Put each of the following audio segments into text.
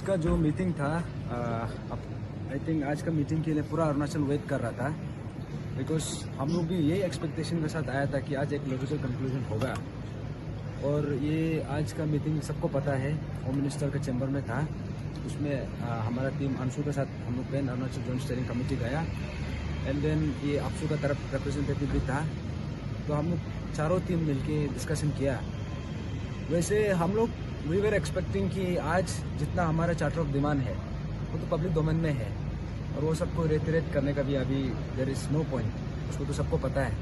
का जो मीटिंग था, आई थिंक आज का मीटिंग के लिए पूरा अरुणाचल वेट कर रहा था, बिकॉज हम लोग भी यही एक्सपेक्टेशन के साथ आया था कि आज एक लॉजिकल कंक्लूजन होगा। और ये आज का मीटिंग सबको पता है, होम मिनिस्टर के चैम्बर में था। उसमें हमारा टीम अंशु के साथ हम लोग pan Arunachal joint steering committee गया, एंड देन ये अपसू का तरफ रिप्रेजेंटेटिव भी था। तो हम लोग चारों टीम मिलके डिस्कशन किया। वैसे हम लोग वी वर एक्सपेक्टिंग कि आज जितना हमारा चार्टर ऑफ डिमांड है वो तो पब्लिक डोमेन में है, और वो सबको रेटरेट करने का भी अभी देयर इज़ नो पॉइंट, उसको तो सबको पता है।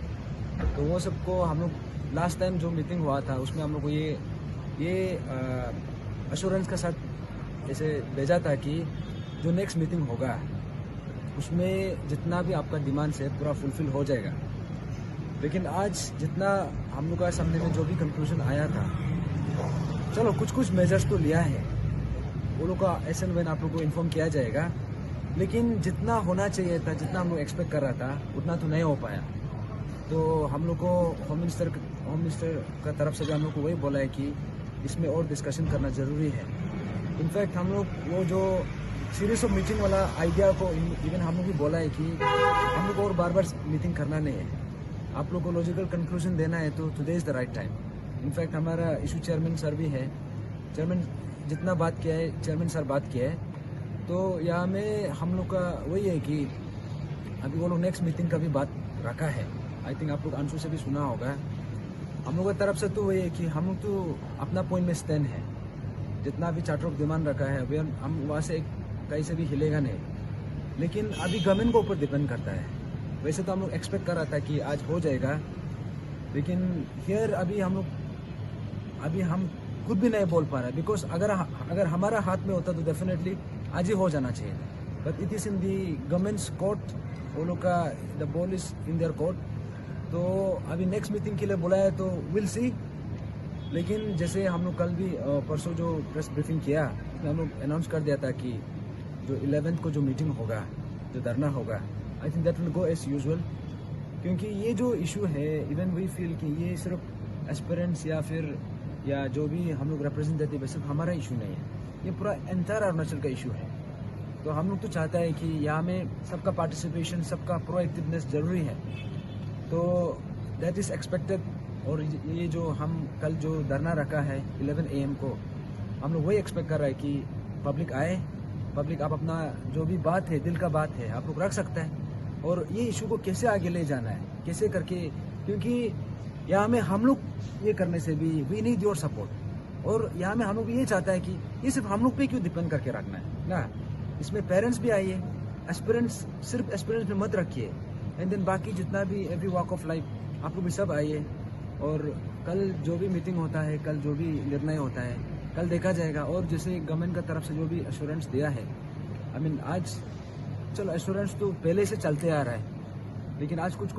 तो वो सबको हम लोग लास्ट टाइम जो मीटिंग हुआ था उसमें हम लोग को ये अश्योरेंस के साथ ऐसे भेजा था कि जो नेक्स्ट मीटिंग होगा उसमें जितना भी आपका डिमांड्स है पूरा फुलफिल हो जाएगा। लेकिन आज जितना हम लोग का सामने में जो भी कंक्लूजन आया था, चलो कुछ मेजर्स तो लिया है, वो लोग का एस एंड वेन आप लोग को इन्फॉर्म किया जाएगा, लेकिन जितना होना चाहिए था, जितना हम लोग एक्सपेक्ट कर रहा था उतना तो नहीं हो पाया। तो हम लोग को होम मिनिस्टर का तरफ से भी हम लोग को वही बोला है कि इसमें और डिस्कशन करना ज़रूरी है। इनफैक्ट हम लोग वो जो सीरीज ऑफ मीटिंग वाला आइडिया को इवन हम लोग भी बोला है कि हम लोग को और बार बार मीटिंग करना नहीं है, आप लोग को लॉजिकल कंक्लूजन देना है तो today is the right time. In fact हमारा इशू चेयरमैन सर भी है, चेयरमैन जितना बात किया है, चेयरमैन सर बात किया है। तो यहाँ में हम लोग का वही है कि अभी वो लोग नेक्स्ट मीटिंग का भी बात रखा है। आई थिंक आप लोग अंशु से भी सुना होगा। हम लोग की तरफ से तो वही है कि हम लोग तो अपना पॉइंट में स्टैंड है, जितना भी चार्टर ऑफ डिमांड रखा है अभी हम वहाँ से कहीं से भी हिलेगा नहीं। लेकिन अभी गवर्नमेंट को ऊपर डिपेंड करता है। वैसे तो हम लोग एक्सपेक्ट कर रहा था कि आज हो जाएगा, लेकिन हियर अभी हम खुद भी नहीं बोल पा रहे, बिकॉज अगर हमारा हाथ में होता तो डेफिनेटली आज ही हो जाना चाहिए था। But it is in the governments court, वो लोग का the ball is in their court. तो अभी नेक्स्ट मीटिंग के लिए बुलाया तो विल सी। लेकिन जैसे हम लोग कल भी परसों जो प्रेस ब्रीफिंग किया उसमें हम लोग अनाउंस कर दिया था कि जो 11th को जो मीटिंग होगा, जो धरना होगा, I think that will go as usual. क्योंकि ये जो इशू है, इवन वी फील कि ये सिर्फ एस्पिरेंट्स या जो भी हम लोग रिप्रेजेंटेटिव है सिर्फ हमारा इशू नहीं है, ये पूरा एंटायर अरुणाचल का इशू है। तो हम लोग तो चाहता है कि यहाँ में सबका पार्टिसिपेशन, सबका प्रोएक्टिवनेस जरूरी है। तो दैट इज़ एक्सपेक्टेड। और ये जो हम कल जो धरना रखा है 11 AM को, हम लोग वही एक्सपेक्ट कर रहे हैं कि पब्लिक आए, पब्लिक आप अपना जो भी बात है, दिल का बात है, आप लोग रख सकते हैं। और ये इशू को कैसे आगे ले जाना है, कैसे करके, क्योंकि यहाँ में हम लोग ये करने से भी वी नीड योर सपोर्ट। और यहाँ में हम लोग ये चाहता है कि ये सिर्फ हम लोग पे क्यों डिपेंड करके रखना है ना, इसमें पेरेंट्स भी आइए, एस्पिरेंट्स सिर्फ एस्पिरेंट्स में मत रखिए, एंड देन बाकी जितना भी एवरी वॉक ऑफ लाइफ आप लोग भी सब आइए। और कल जो भी मीटिंग होता है, कल जो भी निर्णय होता है, कल देखा जाएगा। और जैसे गवर्नमेंट का तरफ से जो भी एश्योरेंस दिया है, आई मीन आज चलो एश्योरेंस तो पहले से चलते आ रहा है, लेकिन आज कुछ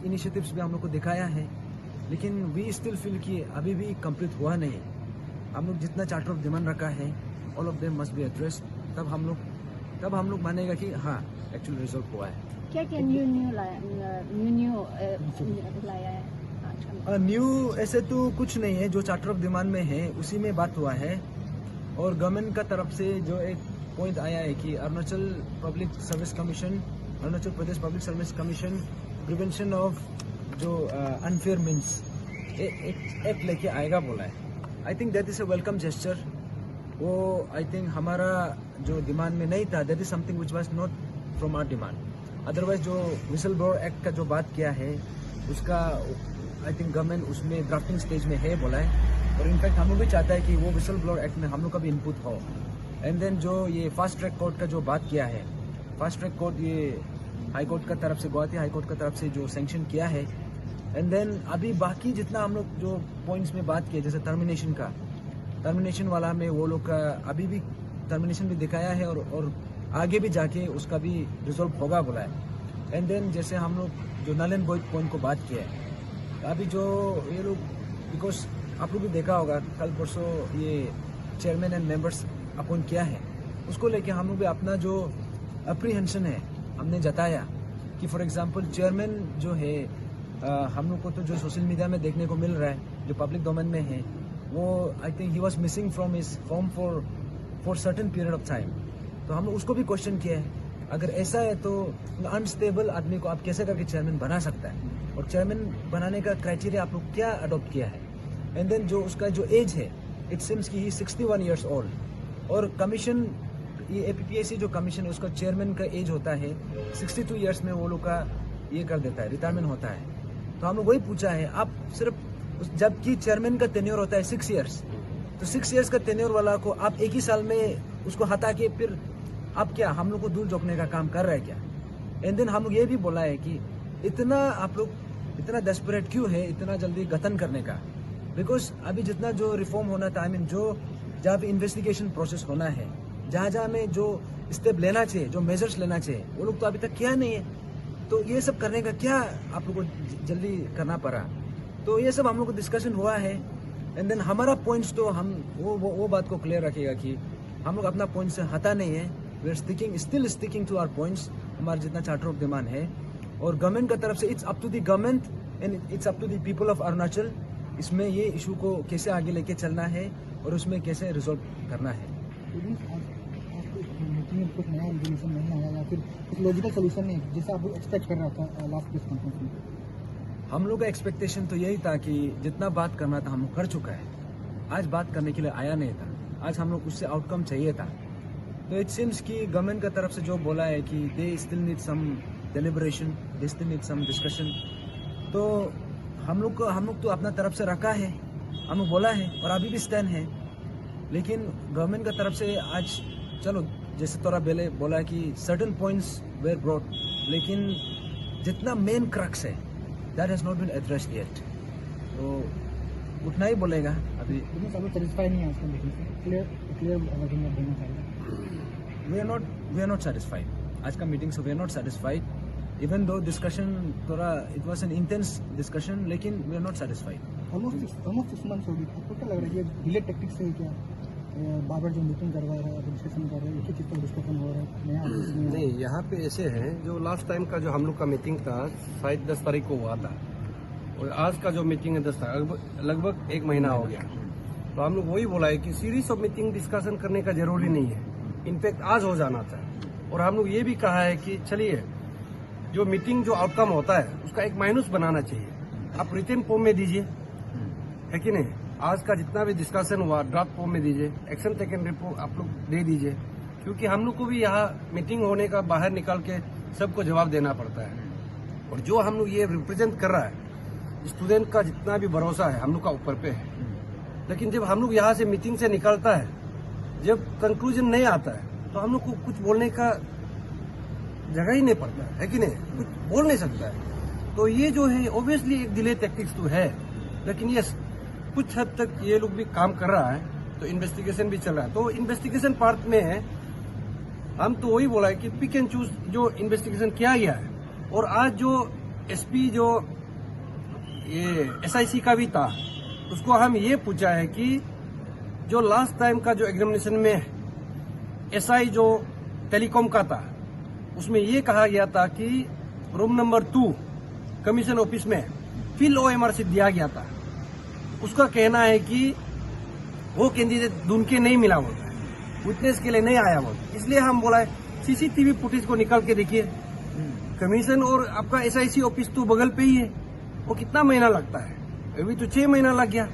इनिशिएटिव्स भी हम लोग को दिखाया है, लेकिन वी स्टिल फील कि अभी भी कंप्लीट हुआ नहीं। हम लोग जितना चार्टर ऑफ डिमांड रखा है all of them must be addressed, तब हम लोग मानेगा कि हाँ एक्चुअल रिजल्ट हुआ है। क्या न्यू लाया है? न्यू ऐसे तो कुछ नहीं है, जो चार्टर ऑफ डिमांड में है उसी में बात हुआ है। और गवर्नमेंट का तरफ से जो एक पॉइंट आया है कि Arunachal Pradesh public service commission prevention of जो अनफेयर मीन्स एक एक्ट लेके आएगा बोला है। I think that is a welcome gesture. वो आई थिंक हमारा जो डिमांड में नहीं था, that is something which was not from our demand. Otherwise जो विसल ब्लोअर एक्ट का जो बात किया है उसका आई थिंक गवर्नमेंट उसमें ड्राफ्टिंग स्टेज में है बोला है। और इनफैक्ट हम लोग भी चाहता है कि वो विसल ब्लोअर एक्ट में हम लोग का भी इनपुट हो। एंड देन जो ये फास्ट ट्रैक कोर्ट का जो बात किया है, फास्ट ट्रैक कोर्ट ये हाई कोर्ट का तरफ से, गुवाहाटी हाई कोर्ट का तरफ से जो सैंक्शन किया है। एंड देन अभी बाकी जितना हम लोग जो पॉइंट्स में बात किए, जैसे टर्मिनेशन वाला में वो लोग का अभी भी टर्मिनेशन भी दिखाया है, और आगे भी जाके उसका भी रिजॉल्व होगा बोला है। एंड देन जैसे हम लोग जो नल एंड वॉइड पॉइंट को बात किया है, अभी जो ये लोग, बिकॉज आप लोग भी देखा होगा कल परसों ये चेयरमैन एंड मेंबर्स अपॉइंट किया है, उसको लेके हम लोग भी अपना जो अप्रीहेंशन है हमने जताया कि फॉर एग्जांपल चेयरमैन जो है, हम लोग को तो जो सोशल मीडिया में देखने को मिल रहा है, जो पब्लिक डोमेन में है, वो I think he was missing from his form for certain period of time. तो हम उसको भी क्वेश्चन किया है, अगर ऐसा है तो अनस्टेबल आदमी को आप कैसे करके चेयरमैन बना सकता है, और चेयरमैन बनाने का क्राइटेरिया आप लोग क्या अडॉप्ट किया है। एंड देन जो उसका जो एज है, इट सिम्स कि ही 61 ईयर्स ओल्ड, और कमीशन, ये एपीपीएससी जो कमीशन है उसका चेयरमैन का एज होता है 62 ईयर्स में, वो लोग का ये कर देता है, रिटायरमेंट होता है। तो हम लोग वही पूछा है, आप सिर्फ जबकि चेयरमैन का टेन्योर होता है 6 ईयर्स, तो 6 ईयर्स का टेन्योर वाला को आप एक ही साल में उसको हटा के फिर आप क्या हम लोग को दूर झोंकने का काम कर रहे हैं क्या। एंड देन हम लोग ये भी बोला है कि इतना आप लोग इतना डेस्परेट क्यों है इतना जल्दी गठन करने का, बिकॉज अभी जितना जो रिफॉर्म होना था, आई मीन जो जहाँ पे इन्वेस्टिगेशन प्रोसेस होना है, जहाँ जहाँ में जो स्टेप लेना चाहिए, जो मेजर्स लेना चाहिए, वो लोग तो अभी तक किया नहीं है। तो ये सब करने का क्या आप लोग को जल्दी करना पड़ा। तो ये सब हम लोग को डिस्कशन हुआ है। एंड देन हमारा पॉइंट्स तो हम वो बात को क्लियर रखेगा कि हम लोग अपना पॉइंट से हटा नहीं है, we are still sticking to our points, हमारा जितना चार्टर ऑफ डिमांड है। और गवर्नमेंट का तरफ से it's up to the government and it's up to the people of Arunachal, इसमें ये इशू को कैसे आगे लेके चलना है और उसमें कैसे रिजॉल्व करना है। कुछ नया रेजोल्यूशन नहीं आया या फिर कुछ लॉजिकल सोल्यूशन नहीं जैसा आप एक्सपेक्ट कर रहा था लास्ट प्रेस कॉन्फ्रेंस में? हम लोग का एक्सपेक्टेशन तो यही था कि जितना बात करना था हम लोग कर चुका है, आज बात करने के लिए आया नहीं था, आज हम लोग उससे आउटकम चाहिए था। तो इट सीम्स कि गवर्नमेंट का तरफ से जो बोला है कि they still need some deliberation, they still need some discussion. तो हम लोग तो अपना तरफ से रखा है, हम लोग बोला है और अभी भी स्टैंड है। लेकिन गवर्नमेंट का तरफ से आज चलो जैसे तोरा बेले बोला कि सर्टेन पॉइंट्स वेर ब्रॉट, लेकिन जितना मेन क्रक्स है that has not been addressed yet, तो उतना ही बोलेगा अभी। सेटिस्फाई नहीं है उसका मीटिंग से, क्लियर वर्किंग में देना चाहिए। वी आर नॉट सेटिस्फाइड आज का मीटिंग से, we are not satisfied even though discussion थोड़ा it was an intense discussion, लेकिन we are not satisfied. Almost 6 months हो गए, आपको क्या लग रहा है ये डिले टैक्टिक्स से क्या बार जो मीटिंग करवा रहा है, डिस्कशन कर रहे हैं, एक ही चीज़ पर डिस्कशन हो रहा है नया? नहीं, यहाँ पे ऐसे है, जो लास्ट टाइम का जो हम लोग का मीटिंग था शायद 10 तारीख को हुआ था, और आज का जो मीटिंग है 10 तारीख, लगभग 1 महीना हो गया। तो हम लोग वही बोला है कि सीरीज ऑफ मीटिंग डिस्कशन करने का जरूरी नहीं है, इनफैक्ट आज हो जाना था। और हम लोग ये भी कहा है कि चलिए जो मीटिंग जो आउटकम होता है उसका एक माइनस बनाना चाहिए, आप रिटन फॉर्म में दीजिए, है कि नहीं। आज का जितना भी डिस्कशन हुआ ड्राफ्ट फॉर्म में दीजिए, एक्शन टेकन रिपोर्ट आप लोग दे दीजिए, क्योंकि हम लोग को भी यहाँ मीटिंग होने का बाहर निकाल के सबको जवाब देना पड़ता है। और जो हम लोग ये रिप्रेजेंट कर रहा है, स्टूडेंट का जितना भी भरोसा है हम लोग का ऊपर पे है, लेकिन जब हम लोग यहाँ से मीटिंग से निकलता है, जब कंक्लूजन नहीं आता है, तो हम लोग को कुछ बोलने का जगह ही नहीं पड़ता है कि नहीं, कुछ बोल नहीं सकता है। तो ये जो है ऑब्वियसली एक डिले टैक्टिक्स तो है, लेकिन ये कुछ हद तक ये लोग भी काम कर रहा है, तो इन्वेस्टिगेशन भी चल रहा है। तो इन्वेस्टिगेशन पार्ट में हम तो वही बोला है कि पिक एंड चूज जो इन्वेस्टिगेशन किया गया है। और आज जो एसपी जो ये एसआईसी का भी था, उसको हम ये पूछा है कि जो लास्ट टाइम का जो एग्जामिनेशन में एसआई जो टेलीकॉम का था, उसमें ये कहा गया था कि रूम नंबर 2 कमीशन ऑफिस में फील्ड ओएमआर से दिया गया था। उसका कहना है कि वो कैंडिडेट ढूंढ के नहीं मिला होता है, विटनेस के लिए नहीं आया वो, इसलिए हम बोला है सीसीटीवी फुटेज को निकाल के देखिए। कमीशन और आपका एसआईसी ऑफिस तो बगल पे ही है, वो कितना महीना लगता है, अभी तो 6 महीना लग गया।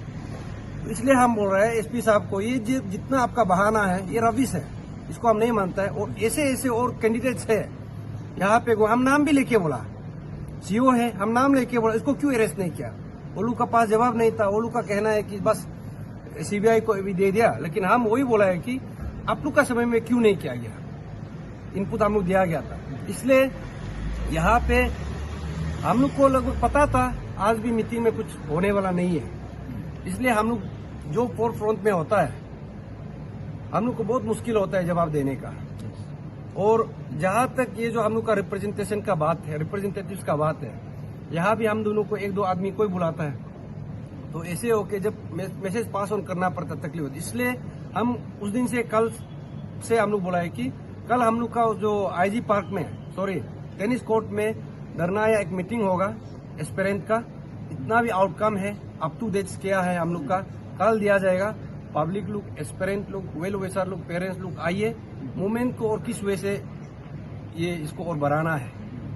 तो इसलिए हम बोल रहे हैं एसपी साहब को, ये जितना आपका बहाना है ये रविश है, इसको हम नहीं मानता है। और ऐसे ऐसे और कैंडिडेट्स है यहाँ पे, हम नाम भी लेके बोला, सीओ है, हम नाम लेके बोला, इसको क्यों अरेस्ट नहीं किया। ओलू का पास जवाब नहीं था, ओलू का कहना है कि बस सीबीआई को भी दे दिया, लेकिन हम वही बोला है कि आप लोग का समय में क्यों नहीं किया गया, इनपुट हम लोग दिया गया था। इसलिए यहाँ पे हम लोग को लगभग पता था आज भी मीटिंग में कुछ होने वाला नहीं है, इसलिए हम लोग जो फोर्थ फ्रंट में होता है हम लोग को बहुत मुश्किल होता है जवाब देने का। और जहां तक ये जो हम लोग का रिप्रेजेंटेशन का बात है, रिप्रेजेंटेटिव्स का बात है, यहाँ भी हम दोनों को 1-2 आदमी कोई बुलाता है, तो ऐसे होके जब मैसेज पास ऑन करना पड़ता तकलीफ होती। इसलिए हम उस दिन से कल से हम लोग बोला है कि कल हम लोग का जो आईजी पार्क में टेनिस कोर्ट में धरना या एक मीटिंग होगा एस्पिरेंट का, इतना भी आउटकम है अप टू डेट क्या है हम लोग का कल दिया जाएगा। पब्लिक लोग, एस्पिरेंट लोग, वेल विशर लोग, पेरेंट्स लोग आइए, मूवमेंट को और किस वे से ये इसको और बढ़ाना है।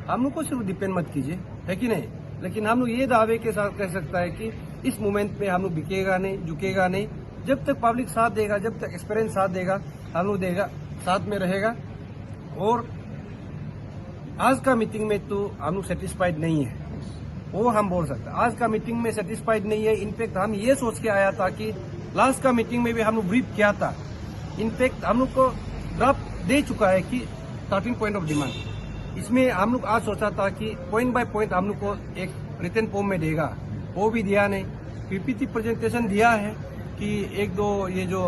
हम लोग को सिर्फ डिपेंड मत कीजिए, है कि नहीं, लेकिन हम लोग ये दावे के साथ कह सकता है कि इस मूवमेंट में हम लोग बिकेगा नहीं, झुकेगा नहीं। जब तक पब्लिक साथ देगा, जब तक एक्सपीरियंस साथ देगा, हम लोग देगा, साथ में रहेगा। और आज का मीटिंग में तो हम लोग सेटिस्फाइड नहीं है, वो हम बोल सकते हैं। आज का मीटिंग में सेटिस्फाइड नहीं है। इनफैक्ट हम ये सोच के आया था कि लास्ट का मीटिंग में भी हम लोग ब्रीफ किया था। इनफैक्ट हम लोग को ड्राफ्ट दे चुका है कि 13 पॉइंट ऑफ डिमांड। इसमें हम लोग आज सोचा था कि पॉइंट बाय पॉइंट हम लोग को एक रिटन फॉर्म में देगा, वो भी दिया नहीं। पीपीटी प्रेजेंटेशन दिया है कि एक दो ये जो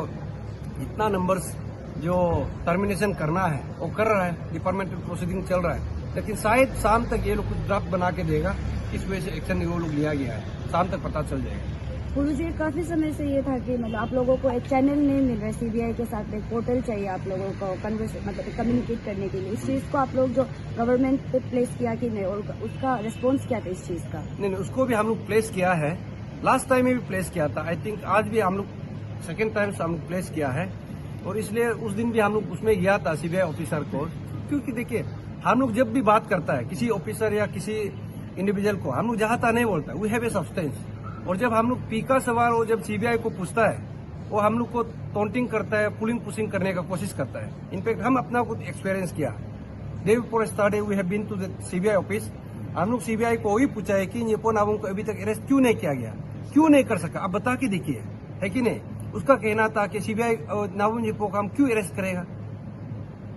इतना नंबर्स जो टर्मिनेशन करना है वो कर रहा है, डिपार्टमेंटल प्रोसीडिंग चल रहा है, लेकिन शायद शाम तक ये लोग कुछ ड्राफ्ट बना के देगा। इस वजह से एक्शन वो लोग लिया गया है, शाम तक पता चल जाएगा। गुरु जी, काफी समय से ये था कि मतलब आप लोगों को एक चैनल नहीं मिल रहा है, सीबीआई के साथ एक पोर्टल चाहिए आप लोगों को मतलब कम्युनिकेट करने के लिए। इस चीज को आप लोग जो गवर्नमेंट पे प्लेस किया कि नहीं, और उसका रिस्पॉन्स क्या था इस चीज का? नहीं, उसको भी हम लोग प्लेस किया है, लास्ट टाइम में भी प्लेस किया था। आई थिंक आज भी हम लोग सेकेंड टाइम से हम लोग प्लेस किया है, और इसलिए उस दिन भी हम लोग उसमें गया था सीबीआई ऑफिसर को। क्योंकि देखिए, हम लोग जब भी बात करता है किसी ऑफिसर या किसी इंडिविजुअल को, हम लोग जहां नहीं बोलता, वी हैव ए सब्सटेंस। और जब हम लोग पीका सवार हो, जब सीबीआई को पूछता है, वो हम लोग को टॉन्टिंग करता है, पुलिंग पुशिंग करने का कोशिश करता है। इनफैक्ट हम अपना कुछ एक्सपीरियंस किया, day before start we have been to the CBI office. हम लोग सीबीआई को वही पूछा है कि न्येपो नाबम को अभी तक अरेस्ट क्यों नहीं किया गया, क्यों नहीं कर सका, आप बता के देखिए, है कि नहीं। उसका कहना था कि सीबीआई नाबम न्येपो को हम क्यों अरेस्ट करेगा।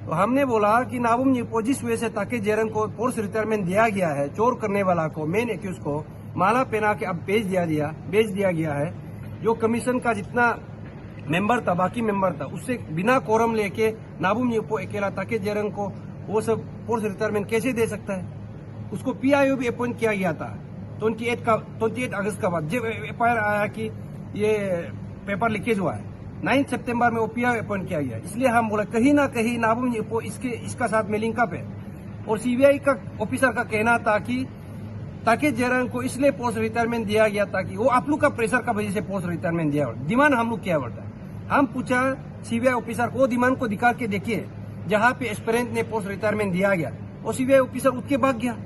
तो हमने बोला कि नाबम न्येपो जिस वजह से ताके जेरंग को फोर्स रिटायरमेंट दिया गया है, चोर करने वाला को, मेन एक्यूज को माला पहना के अब बेच दिया गया है। जो कमीशन का जितना मेंबर था, बाकी मेंबर था, उससे बिना कोरम लेके नाबम न्येपो अकेला ताके जेरंग को वो सब फोर्स रिटायरमेंट कैसे दे सकता है। उसको पीआईओ भी अपॉइंट किया गया था 28 अगस्त का बाद, जब एफआईआर आया कि ये पेपर लीकेज हुआ है, 9 सितंबर में वो पीआईओ अपॉइंट किया गया। इसलिए हम बोले कहीं ना कहीं नाबम न्येपो इसका साथ में लिंकअप है। और सीबीआई का ऑफिसर का कहना था कि ताकि जेरंग को इसलिए पोस्ट रिटायरमेंट दिया गया था कि वो आप लोग का प्रेशर का वजह से पोस्ट रिटायरमेंट दिया। डिमांड हम लोग क्या बढ़ता है, हम पूछा सीबीआई ऑफिसर को, डिमांड को दिखा के देखिए जहां पे एस्पिरेंट ने पोस्ट रिटायरमेंट दिया गया, और सीबीआई ऑफिसर उठ के भाग गया।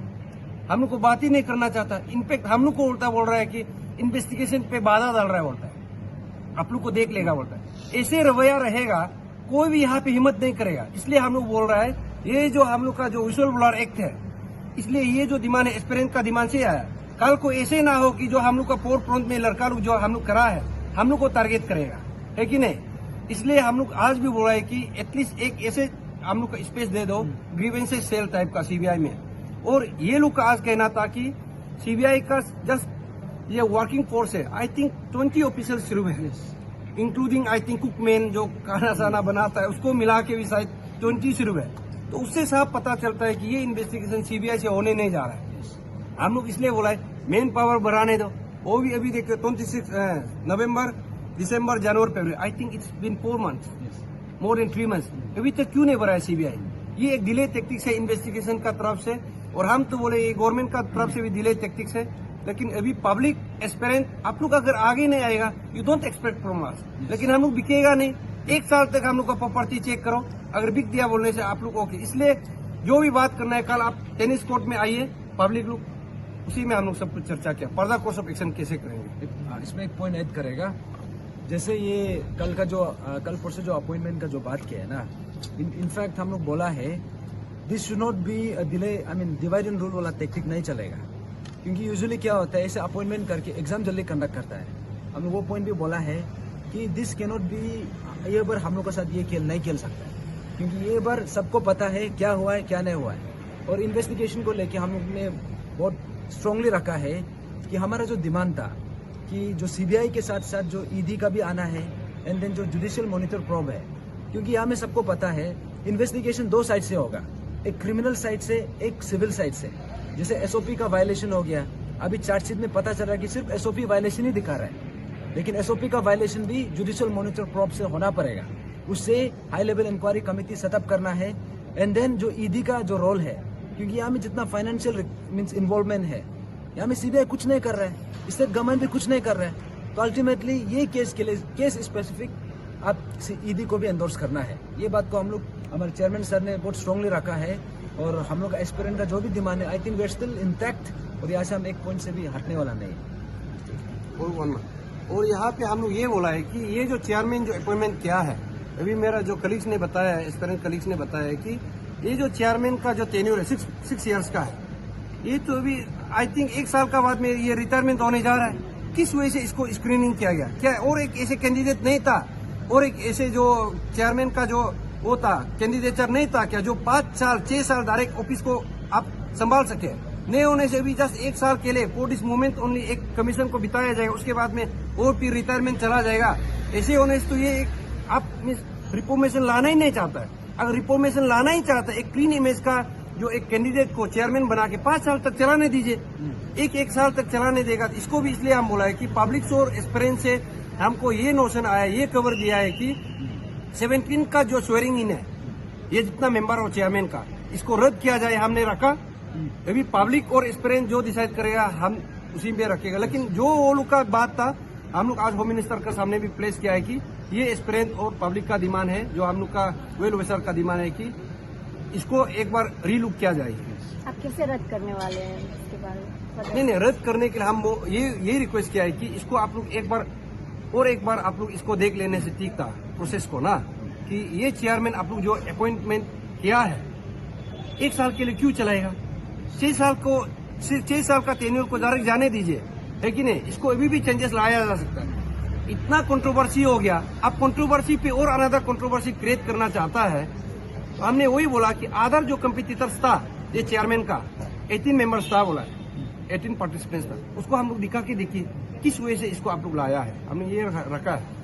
हम लोग को बात ही नहीं करना चाहता। इनफैक्ट हम लोग को उल्टा बोल रहा है कि इन्वेस्टिगेशन पे बाधा डाल रहा है, बोलता है आप लोग को देख लेगा, बोलता है। ऐसे रवैया रहेगा कोई भी यहाँ पे हिम्मत नहीं करेगा। इसलिए हम लोग बोल रहा है ये जो हम लोग का जो विजुअल ब्लर एक्ट है, इसलिए ये जो डिमांड है एस्पिरेंट का डिमांड से आया। कल को ऐसे ना हो कि जो हम लोग का फोर फ्रंट में लड़का लोग जो हम लोग करा है, हम लोग को टारगेट करेगा, है कि नहीं। इसलिए हम लोग आज भी बोल रहे हैं कि एटलीस्ट एक ऐसे हम लोग का स्पेस दे दो, ग्रीवेंसेस सेल टाइप का सीबीआई में। और ये लोग का आज कहना था कि सीबीआई का जस्ट ये वर्किंग फोर्स है, आई थिंक 20 ऑफिसर सिर्फ है, इंक्लूडिंग आई थिंक कुकमैन जो खाना साना बनाता है, उसको मिला के भी शायद 20 सिर्फ है। तो उससे साफ पता चलता है कि ये इन्वेस्टिगेशन सीबीआई से होने नहीं जा रहा है। हम लोग इसलिए बोला है मेन पावर बढ़ाने दो। वो भी अभी देखिए 26 नवंबर, दिसंबर, जनवरी, फरवरी, I think it's been 4 months, more than 3 months, अभी तक क्यों नहीं बढ़ाया सीबीआई। ये एक डिले टेक्टिक्स है इन्वेस्टिगेशन का तरफ से, और हम तो बोले ये गवर्नमेंट का तरफ से भी डिले टेक्टिक्स है। लेकिन अभी पब्लिक एस्पिरेंट आप लोग अगर आगे नहीं आएगा, you don't expect from us. लेकिन हम लोग बिकेगा नहीं। 1 साल तक हम लोग का प्रॉपर्टी चेक करो, अगर बिक दिया बोलने से आप लोग ओके। इसलिए जो भी बात करना है, कल आप टेनिस कोर्ट में आइए, पब्लिक लोग, उसी में हम लोग सब कुछ चर्चा किया, फर्दर कोर्स ऑफ एक्शन कैसे करेंगे। इसमें एक पॉइंट ऐड करेगा, जैसे ये कल परसों जो अपॉइंटमेंट का जो बात किया है ना, इनफैक्ट हम लोग बोला है this should not be delay, I mean divide and rule वाला टेक्निक नहीं चलेगा। क्योंकि यूजुअली क्या होता है, ऐसे अपॉइंटमेंट करके एग्जाम जल्दी कंडक्ट करता है। हमने वो पॉइंट भी बोला है कि दिस कैन नॉट बी, ये बार हम लोग के साथ ये खेल नहीं खेल सकता है, क्योंकि ये बार सबको पता है क्या हुआ है क्या नहीं हुआ है। और इन्वेस्टिगेशन को लेके हम लोग ने बहुत स्ट्रांगली रखा है कि हमारा जो डिमांड था कि जो सीबीआई के साथ साथ जो ईडी का भी आना है, एंड देन जो जुडिशियल मॉनिटर प्रोब है, क्योंकि यहाँ में सबको पता है इन्वेस्टिगेशन 2 साइड से होगा, एक क्रिमिनल साइड से, एक सिविल साइड से। जैसे एसओपी का वायलेशन हो गया, अभी चार्जशीट में पता चल रहा है कि सिर्फ एसओपी वायलेशन ही दिखा रहा है, लेकिन एसओपी का वायलेशन भी जुडिशियल मॉनिटर प्रोब से होना पड़ेगा। उससे high level inquiry committee set up करना है, एंड देन जो ईडी का जो रोल है, क्योंकि यहाँ में जितना फाइनेंशियल मीन्स इन्वॉल्वमेंट है, यहाँ में सीबीआई कुछ नहीं कर रहा है, स्टेट गवर्नमेंट भी कुछ नहीं कर रहा है। तो अल्टीमेटली ये केस के लिए केस स्पेसिफिक आप ईडी को भी एंडोर्स करना है। ये बात को हम लोग हमारे चेयरमैन सर ने बहुत स्ट्रांगली रखा है और हम लोग का एस्पिरेंट का जो भी डिमांड है I think we are still intact और यहाँ से हम एक पॉइंट से भी हटने वाला नहीं। और यहाँ पे हम लोग ये बोला है कि ये जो चेयरमैन जो अपॉइंटमेंट किया है, अभी मेरा जो कलीग्स ने बताया है, एस्पिरेंट कलीग्स ने बताया है कि ये जो चेयरमैन का जो टेन्योर है 6 इयर्स का है, ये तो अभी आई थिंक 1 साल का बाद में ये रिटायरमेंट होने जा रहा है। किस वजह से इसको स्क्रीनिंग किया गया? क्या और एक ऐसे कैंडिडेट नहीं था और एक ऐसे जो चेयरमैन का जो वो था कैंडिडेचर नहीं था क्या, जो 5 साल 6 साल डायरेक्ट ऑफिस को आप संभाल सके? नहीं होने से भी जस्ट 1 साल के लिए फॉर दिस मोमेंट ओनली एक कमीशन को बिताया जाएगा, उसके बाद में और फिर रिटायरमेंट चला जाएगा। ऐसे होने से तो ये एक आप रिफॉर्मेशन लाना ही नहीं चाहता है। अगर रिफॉर्मेशन लाना ही चाहता है, एक क्लीन इमेज का जो एक कैंडिडेट को चेयरमैन बना के 5 साल तक चलाने दीजिए, एक साल तक चलाने देगा। इसको भी इसलिए हम बोला है कि पब्लिक और एक्सपीरियंस से हमको ये नोशन आया, ये कवर दिया है कि 17 का जो स्वेरिंग इन है, ये जितना मेंबर हो चेयरमैन का, इसको रद्द किया जाए, हमने रखा। अभी पब्लिक और एक्सपीरियंस जो डिसाइड करेगा हम उसी में रखेगा। लेकिन जो वो लोग का बात था, हम लोग आज होम मिनिस्टर के सामने भी प्लेस किया है कि ये एक्सपीरियंस और पब्लिक का डिमांड है, जो हम लोग का वेल विशर का डिमांड है कि इसको एक बार रीलुक किया जाए। आप कैसे रद्द करने वाले हैं इसके बारे में? नहीं, रद्द करने के लिए हम ये रिक्वेस्ट किया है कि इसको आप लोग एक बार आप लोग इसको देख लेने से ठीक था प्रोसेस को ना, कि ये चेयरमैन आप लोग जो अपॉइंटमेंट किया है 1 साल के लिए क्यों चलाएगा? 6 साल का टेन्योर को डायरेक्ट जाने दीजिए, है कि नहीं? इसको अभी भी चेंजेस लाया जा सकता है। इतना कंट्रोवर्सी हो गया, अब कंट्रोवर्सी पे और अनदर कंट्रोवर्सी क्रिएट करना चाहता है। तो हमने वही बोला कि अदर जो कंपिटिटर्स था ये चेयरमैन का 18 मेंबर्स था, बोला 18 पार्टिसिपेंट्स था, उसको हम लोग दिखा के देखिए किस वजह से इसको आप लोग लाया है, हमने ये रखा है।